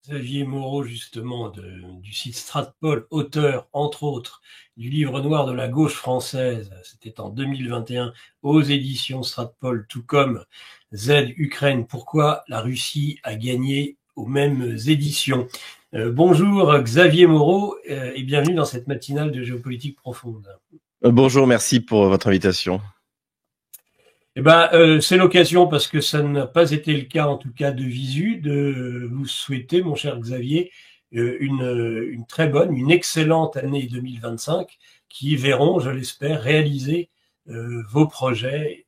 Xavier Moreau, justement, du site Stratpol, auteur, entre autres, du livre noir de la gauche française, c'était en 2021, aux éditions Stratpol, tout comme Z Ukraine, pourquoi la Russie a gagné aux mêmes éditions. Bonjour Xavier Moreau et bienvenue dans cette matinale de géopolitique profonde. Bonjour, merci pour votre invitation. C'est l'occasion, parce que ça n'a pas été le cas en tout cas de visu, de vous souhaiter, mon cher Xavier, une très bonne, une excellente année 2025 qui verront, je l'espère, réaliser vos projets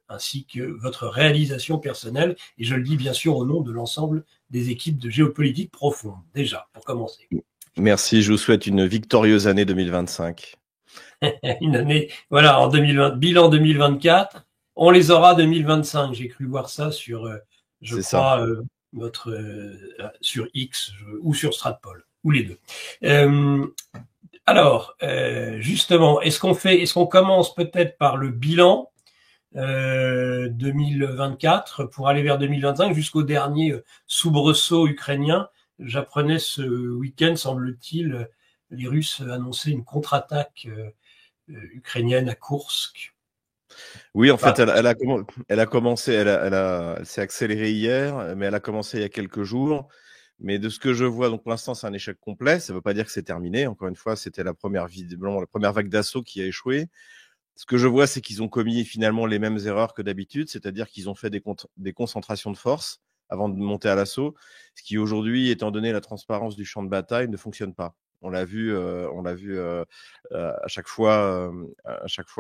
ainsi que votre réalisation personnelle. Et je le dis bien sûr au nom de l'ensemble des équipes de géopolitique profonde, déjà, pour commencer. Merci, je vous souhaite une victorieuse année 2025. Une année, voilà, en 2020, bilan 2024. On les aura 2025. J'ai cru voir ça sur, je C'est ça. crois, votre, sur X ou sur Stratpol, ou les deux. Euh, Justement, est-ce qu'on commence peut-être par le bilan 2024 pour aller vers 2025 jusqu'au dernier soubresaut ukrainien? J'apprenais ce week-end, semble-t-il, les Russes annonçaient une contre-attaque ukrainienne à Koursk. Oui, en Enfin, fait, elle a commencé, elle s'est accélérée hier, mais elle a commencé il y a quelques jours. Mais de ce que je vois, donc pour l'instant, c'est un échec complet. Ça ne veut pas dire que c'est terminé. Encore une fois, c'était visiblement la première vague d'assaut qui a échoué. Ce que je vois, c'est qu'ils ont commis finalement les mêmes erreurs que d'habitude, c'est-à-dire qu'ils ont fait des concentrations de force avant de monter à l'assaut, ce qui aujourd'hui, étant donné la transparence du champ de bataille, ne fonctionne pas. On l'a vu à chaque fois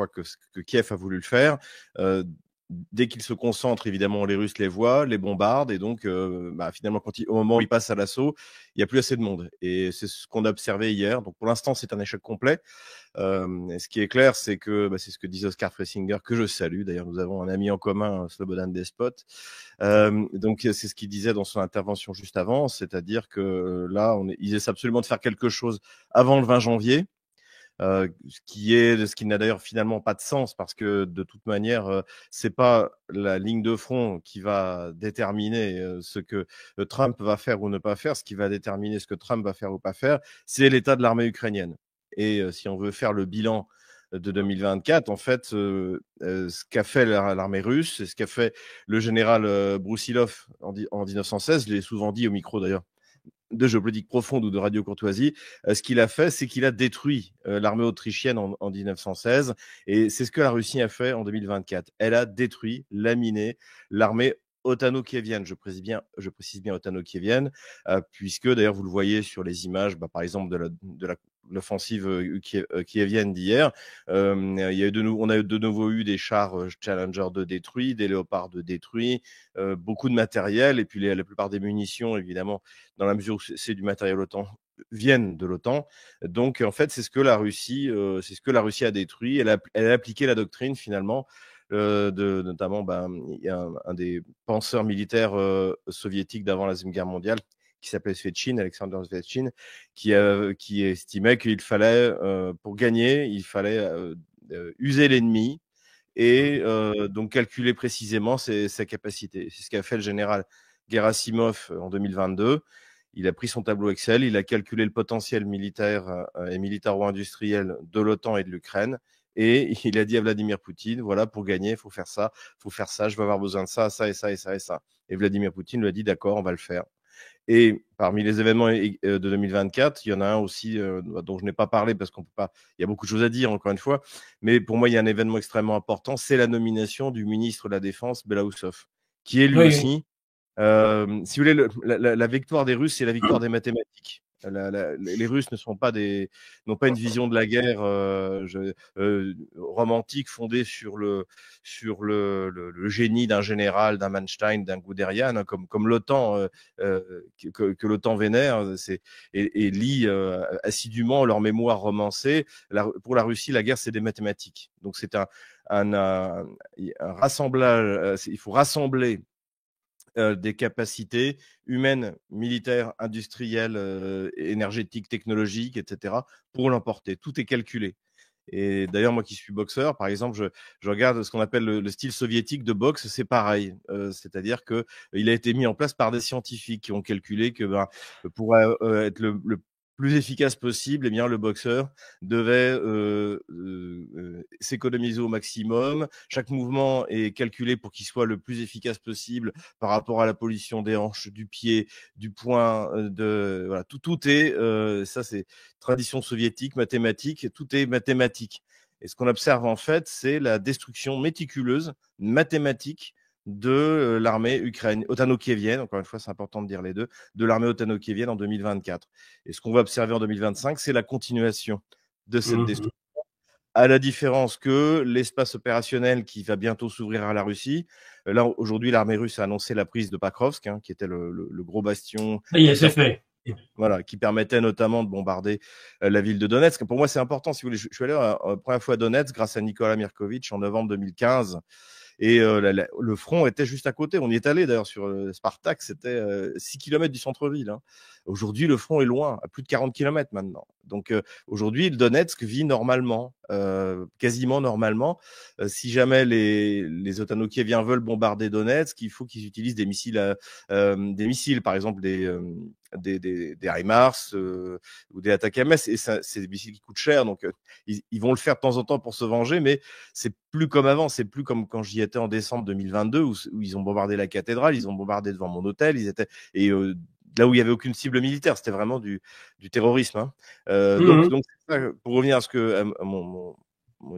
que Kiev a voulu le faire. Euh, Dès qu'ils se concentrent, évidemment, les Russes les voient, les bombardent, et donc, finalement, au moment où ils passent à l'assaut, il n'y a plus assez de monde. Et c'est ce qu'on a observé hier. Donc, pour l'instant, c'est un échec complet. Ce qui est clair, c'est que c'est ce que disait Oscar Fressinger, que je salue. D'ailleurs, nous avons un ami en commun, Slobodan Despot. Donc, c'est ce qu'il disait dans son intervention juste avant, c'est-à-dire que là, ils essaient absolument de faire quelque chose avant le 20 janvier. Ce qui n'a d'ailleurs finalement pas de sens, parce que de toute manière, c'est pas la ligne de front qui va déterminer ce que Trump va faire ou ne pas faire. Ce qui va déterminer ce que Trump va faire ou pas faire, c'est l'état de l'armée ukrainienne. Et si on veut faire le bilan de 2024, en fait, ce qu'a fait l'armée russe, et ce qu'a fait le général Broussilov en 1916, je l'ai souvent dit au micro d'ailleurs, de géopolitique profonde ou de radio courtoisie, ce qu'il a fait, c'est qu'il a détruit l'armée autrichienne en 1916, et c'est ce que la Russie a fait en 2024. Elle a détruit, laminé l'armée ottano-kievienne, je précise bien ottano-kievienne, puisque d'ailleurs vous le voyez sur les images, par exemple l'offensive kievienne d'hier. On a de nouveau eu des chars Challenger 2 détruits, des Léopards 2 détruits, beaucoup de matériel, et puis la plupart des munitions, évidemment, dans la mesure où c'est du matériel OTAN, viennent de l'OTAN. Donc, en fait, c'est ce que la Russie a détruit. Elle a appliqué la doctrine, finalement, notamment, il y a un des penseurs militaires soviétiques d'avant la Deuxième Guerre mondiale, qui s'appelait Svetshin, Alexander Svetshin, qui estimait qu'il fallait, pour gagner, il fallait user l'ennemi, et donc calculer précisément ses capacités. C'est ce qu'a fait le général Gerasimov en 2022. Il a pris son tableau Excel, il a calculé le potentiel militaire et militaro-industriel de l'OTAN et de l'Ukraine, et il a dit à Vladimir Poutine, voilà, pour gagner, il faut faire ça, je vais avoir besoin de ça, ça et ça et ça et ça. Et Vladimir Poutine lui a dit, d'accord, on va le faire. Et parmi les événements de 2024, il y en a un aussi dont je n'ai pas parlé, parce qu'on peut pas, il y a beaucoup de choses à dire, encore une fois, mais pour moi, il y a un événement extrêmement important, c'est la nomination du ministre de la Défense, Belaousov, qui est lui oui, oui. aussi, si vous voulez, la victoire des Russes, c'est la victoire des mathématiques. Les Russes n'ont pas une vision de la guerre romantique, fondée sur le génie d'un général, d'un Manstein, d'un Guderian, hein, comme l'OTAN, que l'OTAN vénère, et lit assidûment leur mémoire romancée. Pour la Russie, la guerre, c'est des mathématiques. Donc c'est un rassemblage. Il faut rassembler des capacités humaines, militaires, industrielles, énergétiques, technologiques, etc., pour l'emporter. Tout est calculé. Et d'ailleurs, moi qui suis boxeur, par exemple, je regarde ce qu'on appelle le style soviétique de boxe, c'est pareil. C'est-à-dire que il a été mis en place par des scientifiques qui ont calculé que pour être le plus efficace possible, eh bien, le boxeur devait s'économiser au maximum. Chaque mouvement est calculé pour qu'il soit le plus efficace possible par rapport à la position des hanches, du pied, du poing, voilà, tout est ça c'est tradition soviétique, mathématique, tout est mathématique. Et ce qu'on observe en fait, c'est la destruction méticuleuse, mathématique de l'armée ukrainienne, otano-kievienne, encore une fois c'est important de dire les deux, de l'armée otano-kievienne en 2024. Et ce qu'on va observer en 2025, c'est la continuation de cette destruction, à la différence que l'espace opérationnel qui va bientôt s'ouvrir à la Russie, là aujourd'hui l'armée russe a annoncé la prise de Pakrovsk, qui était le gros bastion. Ça y est, c'est fait. Voilà, qui permettait notamment de bombarder la ville de Donetsk. Pour moi, c'est important. Si vous voulez, je suis allé la première fois à Donetsk grâce à Nicolas Mirkovitch en novembre 2015. Et le front était juste à côté. On y est allé d'ailleurs sur Spartak, c'était 6 km du centre-ville. Aujourd'hui, le front est loin, à plus de 40 km maintenant. Donc aujourd'hui, le Donetsk vit normalement, quasiment normalement. Si jamais les otano-kieviens veulent bombarder Donetsk, il faut qu'ils utilisent des missiles, par exemple des HIMARS ou des ATACMS. Et c'est des missiles qui coûtent cher, donc ils vont le faire de temps en temps pour se venger, mais c'est plus comme avant. C'est plus comme quand j'y étais en décembre 2022 où ils ont bombardé la cathédrale, ils ont bombardé devant mon hôtel, là où il y avait aucune cible militaire, c'était vraiment du terrorisme. Donc ça, pour revenir à ce que à mon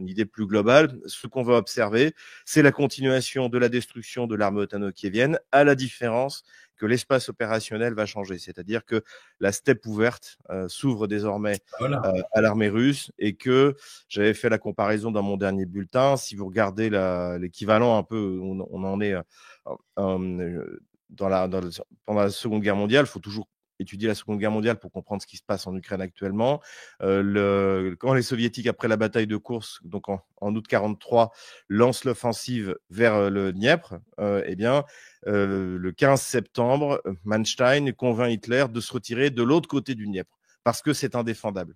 idée plus globale, ce qu'on va observer, c'est la continuation de la destruction de l'armée otano-kievienne, à la différence que l'espace opérationnel va changer. C'est-à-dire que la steppe ouverte s'ouvre désormais à l'armée russe, et que j'avais fait la comparaison dans mon dernier bulletin. Si vous regardez l'équivalent un peu, on en est pendant la Seconde Guerre mondiale. Il faut toujours étudier la Seconde Guerre mondiale pour comprendre ce qui se passe en Ukraine actuellement. Quand les Soviétiques, après la bataille de Koursk, donc en août 43, lancent l'offensive vers le Dniepr, le 15 septembre, Manstein convainc Hitler de se retirer de l'autre côté du Dniepr, parce que c'est indéfendable.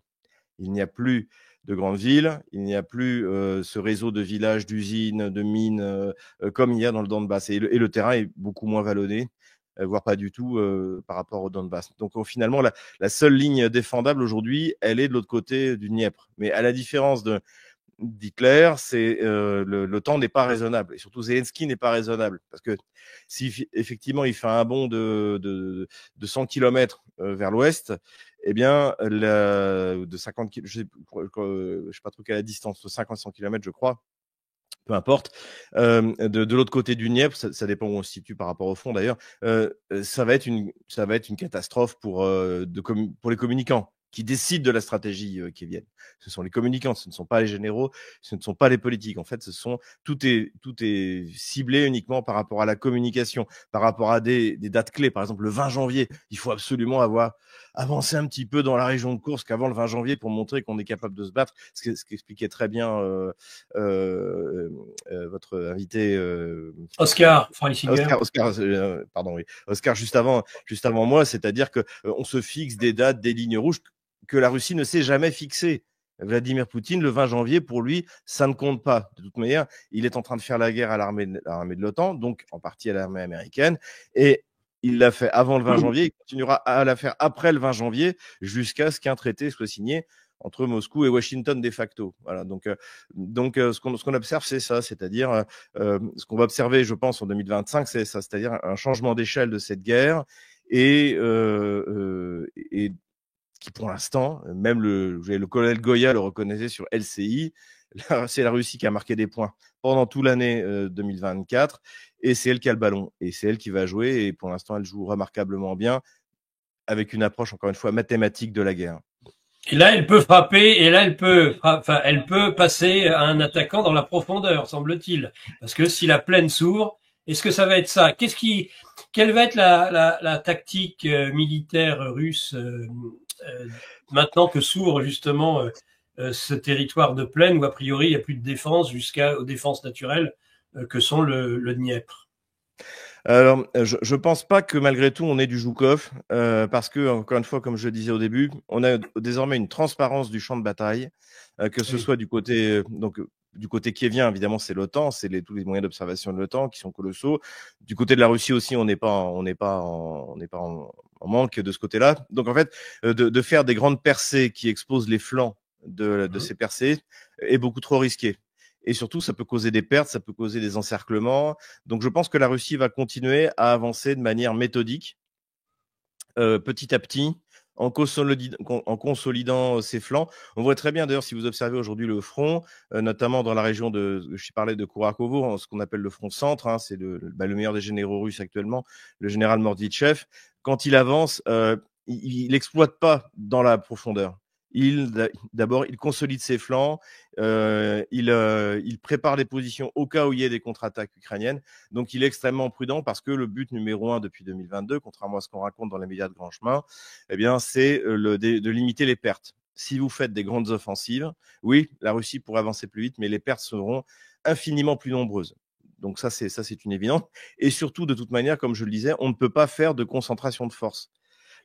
Il n'y a plus de grandes villes, il n'y a plus ce réseau de villages, d'usines, de mines, comme il y a dans le Donbass. Et le terrain est beaucoup moins vallonné, voire pas du tout par rapport au Donbass. Donc finalement, la seule ligne défendable aujourd'hui, elle est de l'autre côté du Dniepr. Mais à la différence d'Hitler, c'est le temps n'est pas raisonnable, et surtout Zelensky n'est pas raisonnable, parce que si effectivement il fait un bond de 100 km vers l'ouest, eh bien de 50 km, je sais pas trop quelle est la distance, de 50-100 km je crois, peu importe, de l'autre côté du Dniepr, ça dépend où on se situe par rapport au front d'ailleurs, ça va être une catastrophe pour les communicants qui décident de la stratégie qui viennent. Ce sont les communicants, ce ne sont pas les généraux, ce ne sont pas les politiques. En fait, tout est ciblé uniquement par rapport à la communication, par rapport à des dates clés. Par exemple, le 20 janvier, il faut absolument avoir avancé un petit peu dans la région de Kursk avant le 20 janvier pour montrer qu'on est capable de se battre. Ce qu'expliquait très bien votre invité Oscar Freisinger. Pardon, oui. Oscar juste avant moi, c'est-à-dire que on se fixe des dates, des lignes rouges que la Russie ne s'est jamais fixées. Vladimir Poutine, le 20 janvier, pour lui, ça ne compte pas. De toute manière, il est en train de faire la guerre à l'armée de l'OTAN, donc en partie à l'armée américaine, et il l'a fait avant le 20 janvier, il continuera à la faire après le 20 janvier, jusqu'à ce qu'un traité soit signé entre Moscou et Washington de facto. Voilà. Donc, ce qu'on observe, c'est ça, c'est-à-dire ce qu'on va observer, je pense, en 2025, c'est ça, c'est-à-dire un changement d'échelle de cette guerre, et qui, pour l'instant, même le colonel Goya le reconnaissait sur LCI, c'est la Russie qui a marqué des points pendant toute l'année 2024, et c'est elle qui a le ballon, et c'est elle qui va jouer, et pour l'instant, elle joue remarquablement bien, avec une approche, encore une fois, mathématique de la guerre. Et là, elle peut frapper, et là, elle peut passer à un attaquant dans la profondeur, semble-t-il. Parce que si la plaine s'ouvre, est-ce que ça va être ça? Quelle va être la tactique militaire russe maintenant que s'ouvre justement ce territoire de plaine où a priori il n'y a plus de défense jusqu'aux défenses naturelles que sont le Dniepr? Alors, je pense pas que malgré tout on ait du Joukov, parce que encore une fois, comme je le disais au début, on a désormais une transparence du champ de bataille, que ce Oui. soit du côté du côté kievien, évidemment, c'est l'OTAN, c'est tous les moyens d'observation de l'OTAN qui sont colossaux. Du côté de la Russie aussi, on n'est pas en manque de ce côté-là. Donc en fait, de faire des grandes percées qui exposent les flancs de Mhm. ces percées est beaucoup trop risqué. Et surtout, ça peut causer des pertes, ça peut causer des encerclements. Donc je pense que la Russie va continuer à avancer de manière méthodique, petit à petit, en consolidant ses flancs. On voit très bien d'ailleurs, si vous observez aujourd'hui le front, notamment dans la région je parlais de Kourakovo, ce qu'on appelle le front centre, hein, c'est le meilleur des généraux russes actuellement, le général Morditchev. Quand il avance, il n'exploite pas dans la profondeur. D'abord, il consolide ses flancs, il prépare les positions au cas où il y ait des contre-attaques ukrainiennes. Donc, il est extrêmement prudent parce que le but numéro 1 depuis 2022, contrairement à ce qu'on raconte dans les médias de grand chemin, eh bien, c'est de limiter les pertes. Si vous faites des grandes offensives, oui, la Russie pourrait avancer plus vite, mais les pertes seront infiniment plus nombreuses. Donc ça, c'est une évidence. Et surtout, de toute manière, comme je le disais, on ne peut pas faire de concentration de force.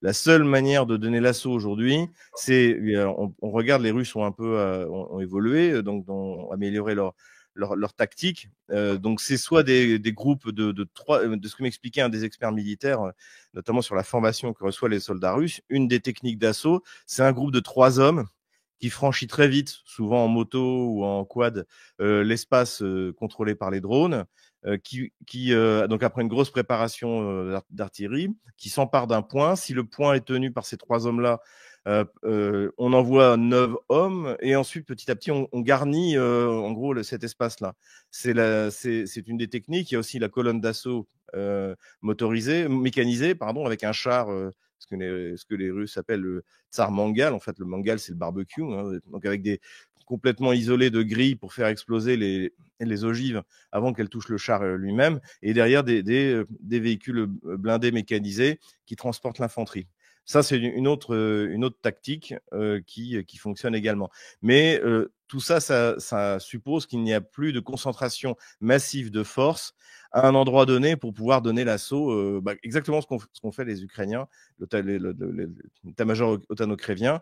La seule manière de donner l'assaut aujourd'hui, c'est on regarde, les Russes ont un peu ont évolué, donc ont amélioré leur tactique. Donc c'est soit des groupes de trois, de ce que m'expliquait un des experts militaires, notamment sur la formation que reçoivent les soldats russes. Une des techniques d'assaut, c'est un groupe de 3 hommes qui franchit très vite, souvent en moto ou en quad, l'espace contrôlé par les drones, donc après une grosse préparation d'artillerie, qui s'empare d'un point. Si le point est tenu par ces 3 hommes-là, on envoie 9 hommes et ensuite petit à petit on garnit en gros cet espace-là. C'est une des techniques. Il y a aussi la colonne d'assaut mécanisée, pardon, avec un char. Ce que les Russes appellent le tsar mangal. En fait, le mangal, c'est le barbecue, hein, donc avec complètement isolés de grilles pour faire exploser les ogives avant qu'elles touchent le char lui-même, et derrière des véhicules blindés mécanisés qui transportent l'infanterie. Ça, c'est une autre tactique qui fonctionne également. Mais tout ça, ça suppose qu'il n'y a plus de concentration massive de force à un endroit donné pour pouvoir donner l'assaut. Exactement ce qu'ont fait les Ukrainiens, l'état-major otano-kévien,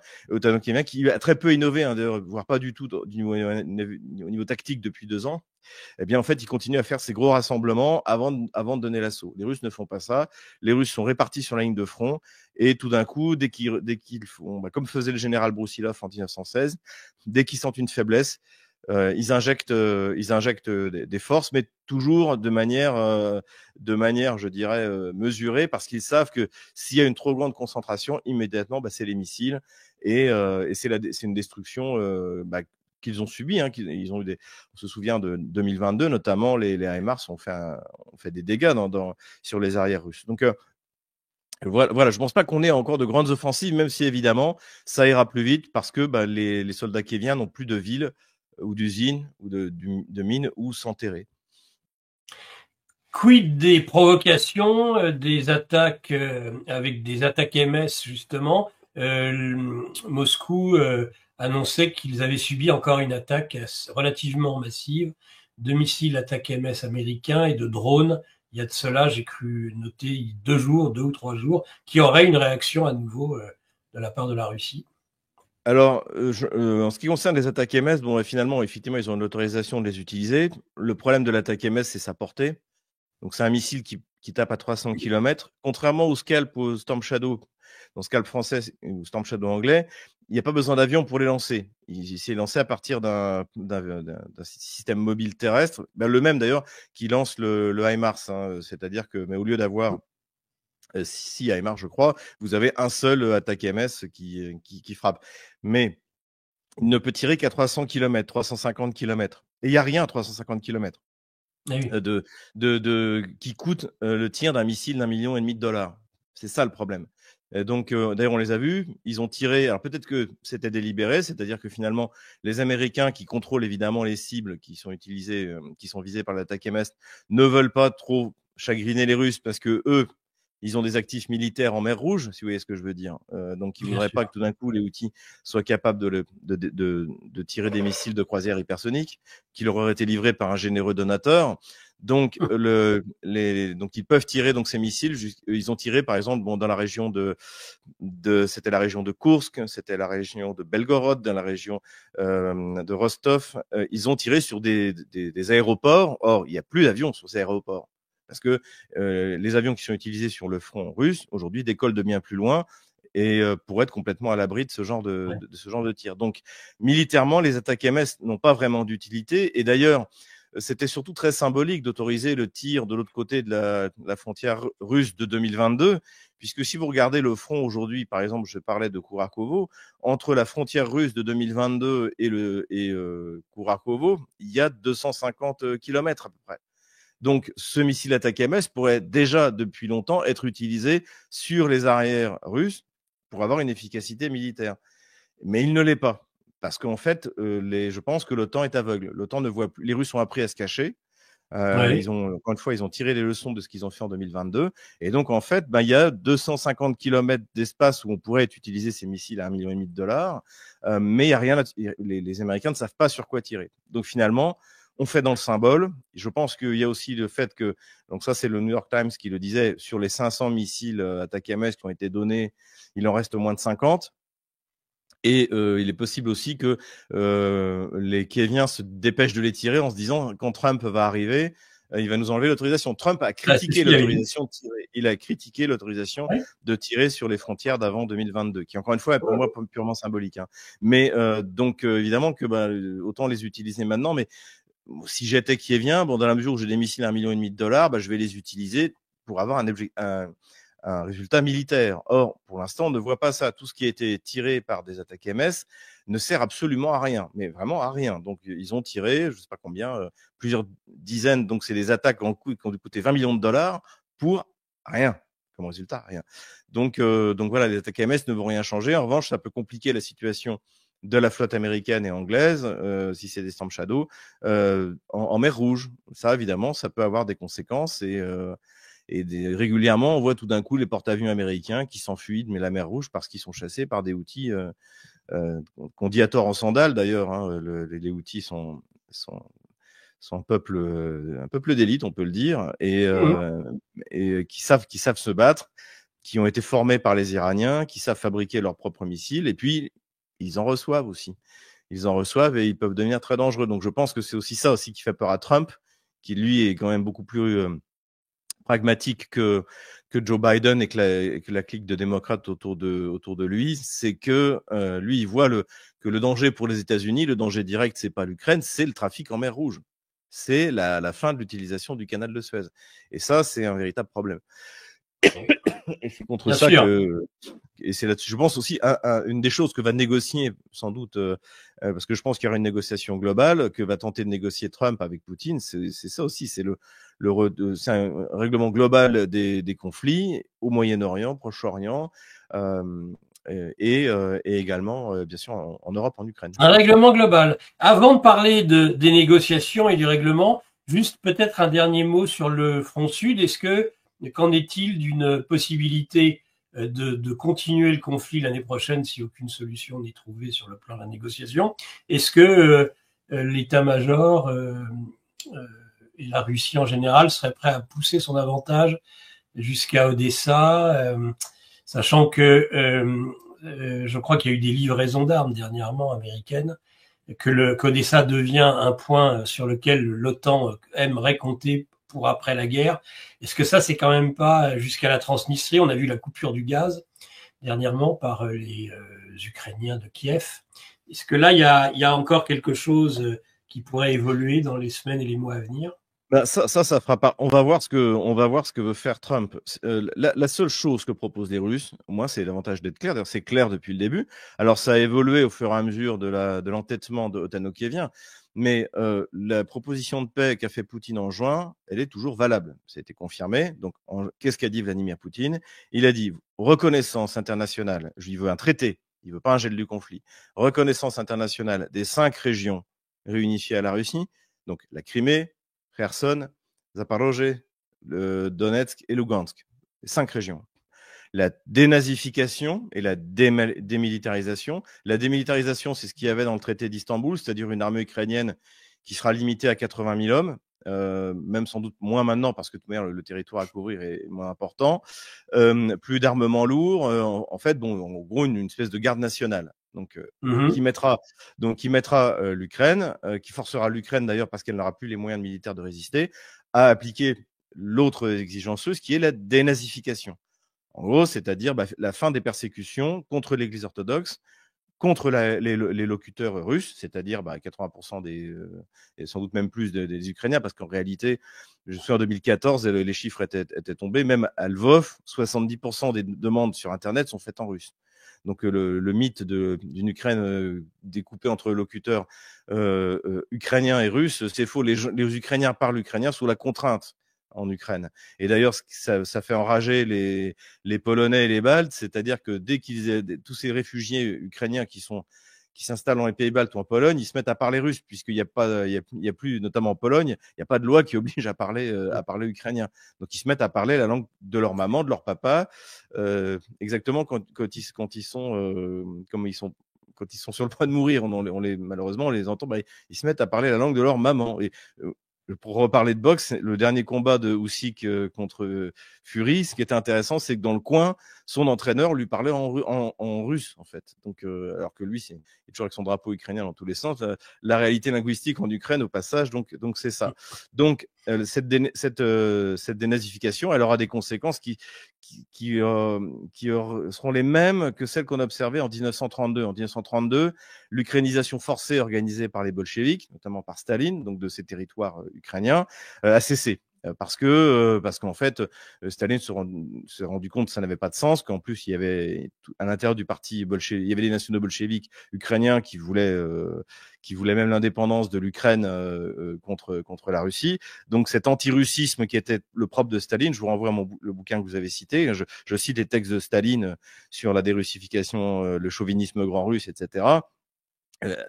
qui a très peu innové, hein, voire pas du tout au niveau tactique depuis 2 ans. Eh bien, en fait, ils continuent à faire ces gros rassemblements avant de donner l'assaut. Les Russes ne font pas ça. Les Russes sont répartis sur la ligne de front. Et tout d'un coup, dès qu'ils font, comme faisait le général Broussilov en 1916, dès qu'ils sentent une faiblesse, ils injectent des forces, mais toujours de manière, je dirais, mesurée, parce qu'ils savent que s'il y a une trop grande concentration, immédiatement, c'est les missiles et c'est une destruction qu'ils ont subie. Hein, on se souvient de 2022, notamment les HIMARS ont fait des dégâts sur les arrières russes. Donc voilà, je ne pense pas qu'on ait encore de grandes offensives, même si évidemment ça ira plus vite parce que les soldats kéviens n'ont plus de villes ou d'usines ou de mines où s'enterrer. Quid des provocations, des attaques avec des attaques MS justement. Moscou annonçait qu'ils avaient subi encore une attaque relativement massive de missiles attaques MS américains et de drones. Il y a de cela, j'ai cru noter 2 ou 3 jours, qui aurait une réaction à nouveau de la part de la Russie. Alors, en ce qui concerne les attaques MS, bon, finalement, effectivement, ils ont l'autorisation de les utiliser. Le problème de l'attaque MS, c'est sa portée. Donc, c'est un missile qui tape à 300 km. Contrairement au Scalp ou au Storm Shadow, donc Scalp français ou Storm Shadow anglais, il n'y a pas besoin d'avion pour les lancer. Il s'est lancé à partir d'un système mobile terrestre, le même d'ailleurs qui lance le HIMARS. Hein, c'est-à-dire que, mais au lieu d'avoir 6 HIMARS, je crois, vous avez un seul attaque MS qui frappe. Mais il ne peut tirer qu'à 300 km, 350 km. Et il n'y a rien à 350 km. Oui. Qui coûte le tir d'un missile d'1,5 million de dollars. C'est ça le problème. Et donc, d'ailleurs, on les a vus. Ils ont tiré. Alors, peut-être que c'était délibéré, c'est-à-dire que finalement, les Américains qui contrôlent évidemment les cibles qui sont utilisées, qui sont visées par l'attaque MS, ne veulent pas trop chagriner les Russes parce que eux, ils ont des actifs militaires en mer Rouge, si vous voyez ce que je veux dire. Donc, ils ne voudraient pas que tout d'un coup, les Houthis soient capables de tirer des missiles de croisière hypersoniques qui leur auraient été livrés par un généreux donateur. Donc, donc ils peuvent tirer donc ces missiles. Ils ont tiré, par exemple, bon, dans la région c'était la région de Koursk, c'était la région de Belgorod, dans la région de Rostov. Ils ont tiré sur des aéroports. Or, il n'y a plus d'avions sur ces aéroports parce que les avions qui sont utilisés sur le front russe aujourd'hui décollent de bien plus loin et pour être complètement à l'abri de ce genre de ce genre de tir. Donc, militairement, les attaques MS n'ont pas vraiment d'utilité. Et d'ailleurs, c'était surtout très symbolique d'autoriser le tir de l'autre côté de la frontière russe de 2022, puisque si vous regardez le front aujourd'hui, par exemple, je parlais de Kourakovo, entre la frontière russe de 2022 et Kourakovo, il y a 250 kilomètres à peu près. Donc, ce missile attaque MS pourrait déjà depuis longtemps être utilisé sur les arrières russes pour avoir une efficacité militaire. Mais il ne l'est pas. Parce qu'en fait, je pense que l'OTAN est aveugle. L'OTAN ne voit plus. Les Russes ont appris à se cacher. Encore une fois, ils ont tiré les leçons de ce qu'ils ont fait en 2022. Et donc, en fait, il y a 250 kilomètres d'espace où on pourrait utiliser ces missiles à 1,5 million de dollars. Mais il n'y a rien les Américains ne savent pas sur quoi tirer. Donc, finalement, on fait dans le symbole. Je pense qu'il y a aussi le fait que, donc ça, c'est le New York Times qui le disait, sur les 500 missiles ATACMS qui ont été donnés, il en reste moins de 50. Et il est possible aussi que les Kieviens se dépêchent de les tirer en se disant quand Trump va arriver, il va nous enlever l'autorisation. Trump a critiqué l'autorisation de tirer. Il a critiqué l'autorisation de tirer sur les frontières d'avant 2022, qui encore une fois est pour moi purement symbolique. Hein. Mais donc évidemment que autant les utiliser maintenant. Mais si j'étais Kievien, bon dans la mesure où j'ai des missiles à 1,5 million de dollars, je vais les utiliser pour avoir un résultat militaire. Or, pour l'instant, on ne voit pas ça. Tout ce qui a été tiré par des attaques MS ne sert absolument à rien, mais vraiment à rien. Donc, ils ont tiré, je ne sais pas combien, plusieurs dizaines. Donc, c'est des attaques qui ont coûté 20 millions de dollars pour rien. Comme résultat, rien. Donc voilà, les attaques MS ne vont rien changer. En revanche, ça peut compliquer la situation de la flotte américaine et anglaise, si c'est des Storm Shadow, en mer Rouge. Ça, évidemment, ça peut avoir des conséquences et régulièrement, on voit tout d'un coup les porte-avions américains qui s'enfuient de la mer Rouge parce qu'ils sont chassés par des Houthis qu'on dit à tort en sandales d'ailleurs. Hein, les Houthis sont un peuple d'élite, on peut le dire, et qui savent se battre, qui ont été formés par les Iraniens, qui savent fabriquer leurs propres missiles, et puis ils en reçoivent aussi. Ils en reçoivent et ils peuvent devenir très dangereux. Donc je pense que c'est aussi ça aussi qui fait peur à Trump, qui lui est quand même beaucoup plus pragmatique que Joe Biden et que la clique de démocrates autour de lui, c'est que lui, il voit que le danger pour les États-Unis, le danger direct, c'est pas l'Ukraine, c'est le trafic en mer Rouge. C'est la fin de l'utilisation du canal de Suez. Et ça, c'est un véritable problème. Et c'est contre ça que, et c'est là-dessus, je pense aussi, une des choses que va négocier, sans doute, parce que je pense qu'il y aura une négociation globale, que va tenter de négocier Trump avec Poutine, c'est ça aussi, c'est c'est un règlement global des conflits au Moyen-Orient, Proche-Orient, et également, bien sûr, en Europe, en Ukraine. Un règlement global. Avant de parler des négociations et du règlement, juste peut-être un dernier mot sur le front sud. Qu'en est-il d'une possibilité de continuer le conflit l'année prochaine si aucune solution n'est trouvée sur le plan de la négociation? Est-ce que l'état-major et la Russie en général seraient prêts à pousser son avantage jusqu'à Odessa, sachant que je crois qu'il y a eu des livraisons d'armes dernièrement américaines, qu'Odessa devient un point sur lequel l'OTAN aimerait compter pour après la guerre. Est-ce que ça, c'est quand même pas jusqu'à la Transnistrie? On a vu la coupure du gaz dernièrement par les Ukrainiens de Kiev. Est-ce que là, il y a encore quelque chose qui pourrait évoluer dans les semaines et les mois à venir? Ça fera pas. On va voir ce que veut faire Trump. La seule chose que proposent les Russes, au moins c'est l'avantage d'être clair. D'ailleurs, c'est clair depuis le début. Alors, ça a évolué au fur et à mesure de l'entêtement de Otano-Kievien, mais la proposition de paix qu'a fait Poutine en juin, elle est toujours valable. Ça a été confirmé. Donc, qu'est-ce qu'a dit Vladimir Poutine? Il a dit reconnaissance internationale. Il veut un traité. Il veut pas un gel du conflit. Reconnaissance internationale des 5 régions réunifiées à la Russie. Donc, la Crimée, Kherson, Zaporozhye, le Donetsk et Lugansk. 5 régions. La dénazification et la démilitarisation. La démilitarisation, c'est ce qu'il y avait dans le traité d'Istanbul, c'est-à-dire une armée ukrainienne qui sera limitée à 80 000 hommes, même sans doute moins maintenant parce que de toute manière le territoire à couvrir est moins important, plus d'armements lourds, en fait, bon, en gros une espèce de garde nationale. Donc, qui mettra l'Ukraine, qui forcera l'Ukraine d'ailleurs parce qu'elle n'aura plus les moyens militaires de résister, à appliquer l'autre exigence russe qui est la dénazification. En gros, c'est-à-dire la fin des persécutions contre l'Église orthodoxe, contre les locuteurs russes, c'est-à-dire 80% et sans doute même plus des Ukrainiens, parce qu'en réalité, je suis en 2014, les chiffres étaient tombés, même à Lvov, 70% des demandes sur Internet sont faites en russe. Donc le mythe d'une Ukraine découpée entre locuteurs ukrainiens et russes, c'est faux. Les Ukrainiens parlent ukrainien sous la contrainte en Ukraine. Et d'ailleurs, ça fait enrager les Polonais et les Baltes, c'est-à-dire que dès tous ces réfugiés ukrainiens qui s'installent dans les pays baltes ou en Pologne, ils se mettent à parler russe, puisqu'il n'y a plus, notamment en Pologne, il n'y a pas de loi qui oblige à parler ukrainien. Donc ils se mettent à parler la langue de leur maman, de leur papa, exactement quand ils sont sur le point de mourir, malheureusement on les entend, ils se mettent à parler la langue de leur maman. Et pour reparler de boxe, le dernier combat de Usyk contre Fury, ce qui était intéressant, c'est que dans le coin, son entraîneur lui parlait en russe, en fait. Donc, alors que lui, il est toujours avec son drapeau ukrainien dans tous les sens. La réalité linguistique en Ukraine, au passage, donc c'est ça. Donc, cette dénazification, elle aura des conséquences qui seront les mêmes que celles qu'on observait en 1932. En 1932, l'ukrainisation forcée organisée par les bolcheviks, notamment par Staline, donc de ces territoires ukrainiens, a cessé. Parce qu'en fait, Staline s'est rendu compte que ça n'avait pas de sens, qu'en plus il y avait à l'intérieur du parti bolchevique, il y avait les nationaux bolcheviques ukrainiens qui voulaient même l'indépendance de l'Ukraine contre la Russie. Donc cet anti-russisme qui était le propre de Staline, je vous renvoie à le bouquin que vous avez cité. Je cite les textes de Staline sur la dérussification, le chauvinisme grand russe, etc.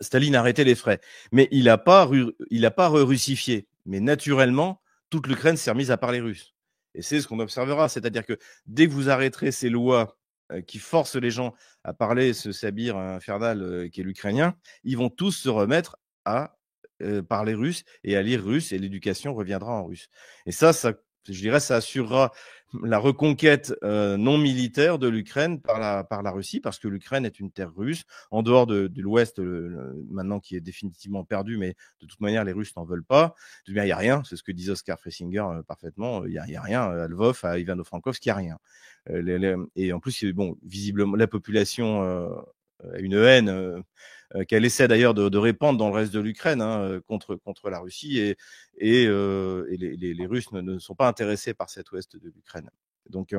Staline a arrêté les frais, mais il n'a pas russifié. Mais naturellement, toute l'Ukraine s'est remise à parler russe. Et c'est ce qu'on observera, c'est-à-dire que dès que vous arrêterez ces lois qui forcent les gens à parler ce sabir infernal qui est l'ukrainien, ils vont tous se remettre à parler russe et à lire russe, et l'éducation reviendra en russe. Et ça, je dirais, ça assurera la reconquête non militaire de l'Ukraine par la Russie, parce que l'Ukraine est une terre russe, en dehors de l'Ouest, maintenant qui est définitivement perdu, mais de toute manière, les Russes n'en veulent pas. Il n'y a rien, c'est ce que disait Oskar Fressinger parfaitement, il n'y a rien, à Lvov, à Ivano-Frankivsk, il n'y a rien. Et en plus, bon, visiblement, la population a une haine qu'elle essaie d'ailleurs de répandre dans le reste de l'Ukraine contre la Russie, et les Russes ne sont pas intéressés par cet ouest de l'Ukraine. Donc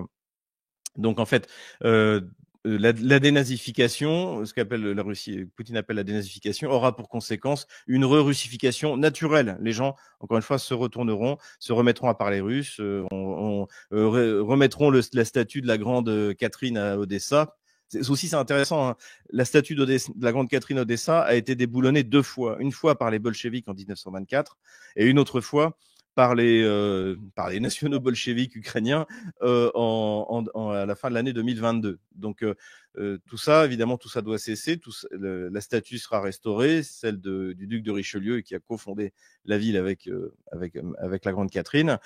en fait, la dénazification, ce qu'appelle la Russie, Poutine appelle la dénazification, aura pour conséquence une re-russification naturelle. Les gens, encore une fois, se retourneront, se remettront à parler russe, remettront la statue de la grande Catherine à Odessa. C'est intéressant, hein. La statue de la grande Catherine Odessa a été déboulonnée 2 fois. Une fois par les bolcheviks en 1924 et une autre fois par les nationaux bolcheviks ukrainiens à la fin de l'année 2022. Donc tout ça, évidemment, tout ça doit cesser. La statue sera restaurée, celle du duc de Richelieu qui a cofondé la ville avec la grande Catherine.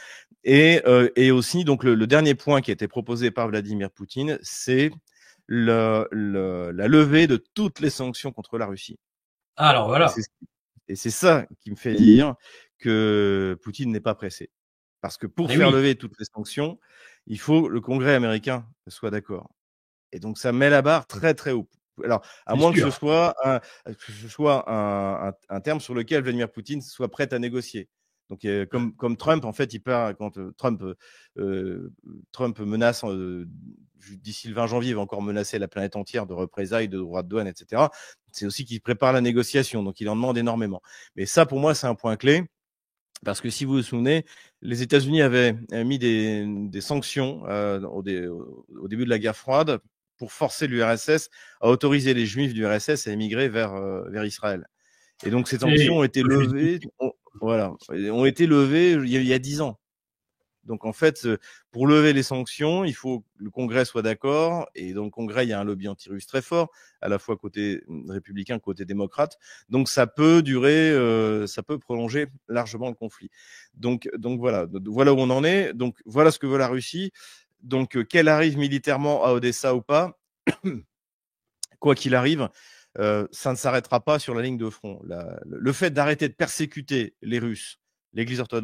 Et aussi, donc le dernier point qui a été proposé par Vladimir Poutine, c'est la levée de toutes les sanctions contre la Russie. Alors voilà. Et c'est ça qui me fait dire que Poutine n'est pas pressé. Parce que pour faire lever toutes les sanctions, il faut que le Congrès américain soit d'accord. Et donc ça met la barre très très haut. Alors, à moins que ce soit un terme sur lequel Vladimir Poutine soit prêt à négocier. Donc, comme Trump, en fait, quand Trump menace d'ici le 20 janvier, il va encore menacer la planète entière de représailles, de droits de douane, etc. C'est aussi qu'il prépare la négociation, donc il en demande énormément. Mais ça, pour moi, c'est un point clé. Parce que si vous vous souvenez, les États-Unis avaient mis des sanctions au début de la guerre froide pour forcer l'URSS à autoriser les Juifs du RSS à émigrer vers Israël. Et donc ces sanctions ont été levées, ont été levées il y a 10 ans. Donc en fait, pour lever les sanctions, il faut que le Congrès soit d'accord. Et dans le Congrès, il y a un lobby anti-russe très fort, à la fois côté républicain, côté démocrate. Donc ça peut durer, ça peut prolonger largement le conflit. Donc voilà, voilà où on en est. Donc voilà ce que veut la Russie. Donc qu'elle arrive militairement à Odessa ou pas, quoi qu'il arrive, ça ne s'arrêtera pas sur la ligne de front. Le fait d'arrêter de persécuter les Russes, l'Église orthodoxe